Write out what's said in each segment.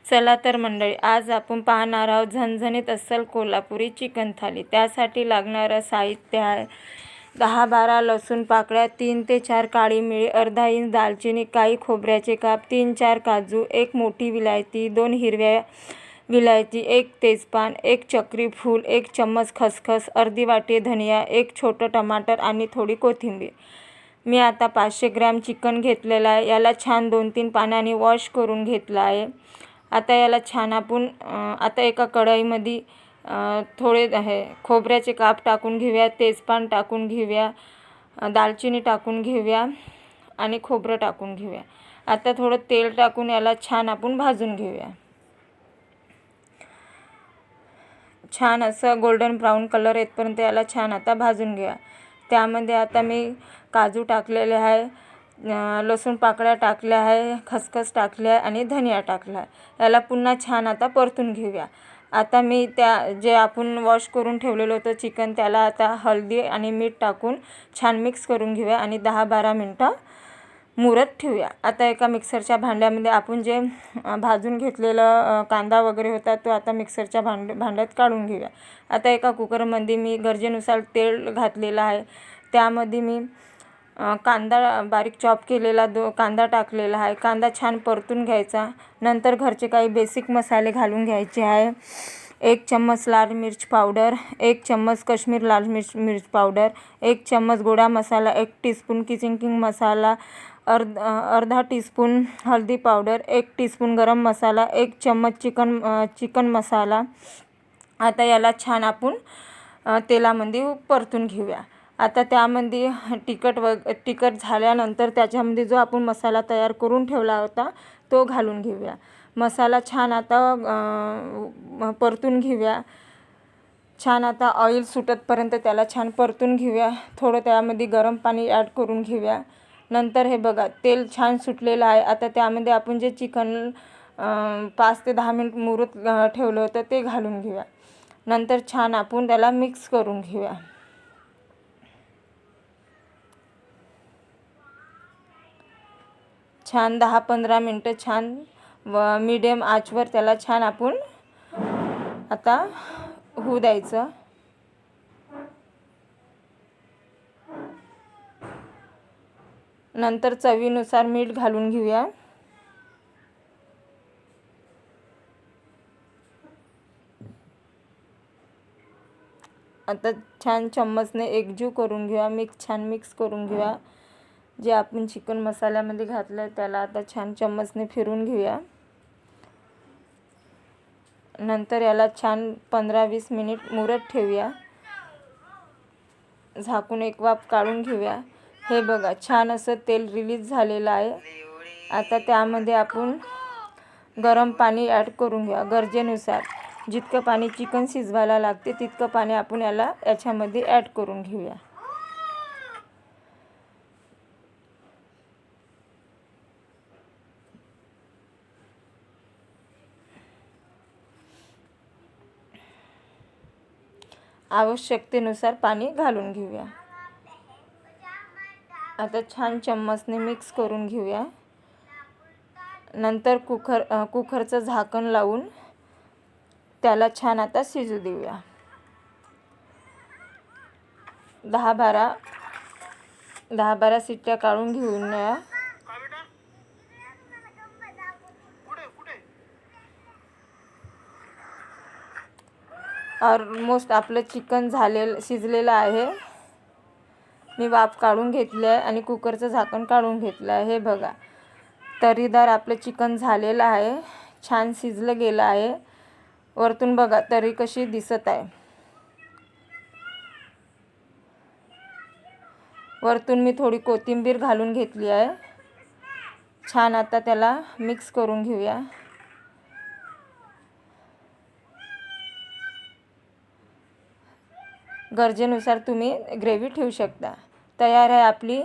चला तर मंडळी, आज आपण पाहणार आहोत झणझणीत अस्सल कोल्हापुरी चिकन थाली। त्यासाठी लागणारं साहित्य आहे 10-12 लसूण पाकळ्या, 3 ते 4 काळी मिरी, अर्धा इंच दालचिनी, काही खोबऱ्याचे काप, 3-4 काजू, 1 मोठी विलायती, 2 हिरव्या विलायती, 1 तेजपान, 1 चक्री फूल, 1 चम्मच खसखस, अर्धी वाटी धनिया, 1 छोटं टमाटर आणि थोडी कोथिंबीर। मी आता 500 ग्रॅम चिकन घेतलेलं आहे। याला छान 2-3 पाण्याने वॉश करून घेतलं आहे। आता याला छान आपण आता एका कढईमध्ये थोडे खोबऱ्याचे काप टाकून घेऊया, तेजपान टाकून घेऊया, दालचिनी टाकून घेऊया आणि खोबरं टाकून घेऊया। आता थोडं तेल टाकून याला छान आपण भाजून घेऊया। छान असं गोल्डन ब्राऊन कलर येतपर्यंत याला छान आता भाजून घ्या। त्यामध्ये आता मी काजू टाकलेले आहे, लसूण पाकळ्या टाकल्या आहे, खसखस टाकल्या आहे आणि धनिया टाकला आहे। याला पुन्हा छान आता परतून घेऊया। आता मी जे आपण वॉश करून ठेवलेलं होतं चिकन, त्याला आता हळदी आणि मीठ टाकून छान मिक्स करून घेऊया आणि 10-12 मिनटं मुरत ठेवूया। आता एका मिक्सरच्या भांड्यामध्ये आपण जे भाजून घेतलेलं कांदा वगैरे होता तो आता मिक्सरच्या भांड्यात काढून घेऊया। आता एका कुकरमध्ये मी गरजेनुसार तेल घातलेलं आहे। त्यामध्ये मी कांदा बारीक चॉप केलेला कांदा टाकलेला आहे। कांदा छान परतून घ्यायचा। नंतर घरचे काही बेसिक मसाले घालून घ्यायचे आहे। 1 चम्मच लाल मिर्च पावडर, 1 चम्मच काश्मीर लाल मिर्च पावडर, 1 चम्मच गोडा मसाला, 1 टीस्पून किंग मसाला, अर्धा टीस्पून हळदी पावडर, 1 टीस्पून गरम मसाला, 1 चम्मच चिकन मसाला। आता याला छान आपण तेलामध्ये परतून घेऊया। आता त्यामध्ये तिखट झाल्यानंतर त्याच्यामध्ये जो आपण मसाला तयार करून ठेवला होता तो घालून घेऊया। मसाला छान आता परतून घेऊया। छान आता ऑइल सुटतपर्यंत त्याला छान परतून घेऊया। थोडं त्यामध्ये गरम पाणी ॲड करून घेऊया। नंतर हे बघा तेल छान सुटलेलं आहे। आता त्यामध्ये आपण जे चिकन 5 ते 10 मिनिट मुरत ठेवलं होतं ते घालून घेऊया। नंतर छान आपण त्याला मिक्स करून घेऊया। छान 10-15 मिनटं छान मीडियम आचवर त्याला छान आपण आता होऊ द्यायचं। नंतर चवीनुसार मीठ घालून घेऊया। आता छान चम्मचने एकजीव करून घेऊया, छान मिक्स करून घेऊया। जे आपण चिकन मसाल्यामध्ये घातलं त्याला आता छान चम्मचने फिरून घेऊया। नंतर याला छान 15-20 मिनिट मुरत ठेवूया। झाकून एक वाफ काढून घेऊया। हे बघा छान असं तेल रिलीज झालेलं आहे। आता त्यामध्ये आपण गरम पाणी ॲड करून घेऊया गरजेनुसार। जितकं पाणी चिकन शिजवायला लागते तितकं पाणी आपण याच्यामध्ये ॲड करून घेऊया। आवश्यकतेनुसार पाणी घालून घेऊया। आता छान चम्मचने मिक्स करून घेऊया। नंतर कुकरचं झाकण लावून त्याला छान आता शिजू देऊया। 10-12 शिट्ट्या काढून घेऊया। ऑलमोस्ट आपलं चिकन शिजलेलं आहे। मी वाफ काढून घेतली आहे आणि कुकरचं झाकण काढून घेतलं आहे। हे बघा तर्रीदार आपलं चिकन झालेलं आहे, छान शिजलं गेलं आहे। वरतून बघा तर्री कशी दिसत आहे। वरतून मी थोडी कोथिंबीर घालून घेतली आहे। छान आता त्याला मिक्स करून घेऊया। गरजेनुसार तुम्ही ग्रेव्ही ठेवू शकता। तयार आहे आपली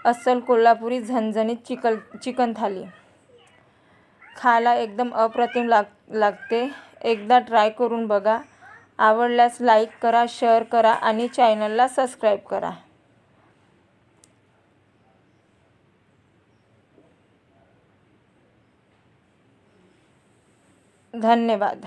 अस्सल कोल्हापुरी झणझणीत चिकन थाली। खायला एकदम अप्रतिम लागते। एकदा ट्राय करून बघा। आवडल्यास लाईक करा, शेअर करा आणि चॅनलला सबस्क्राईब करा। धन्यवाद.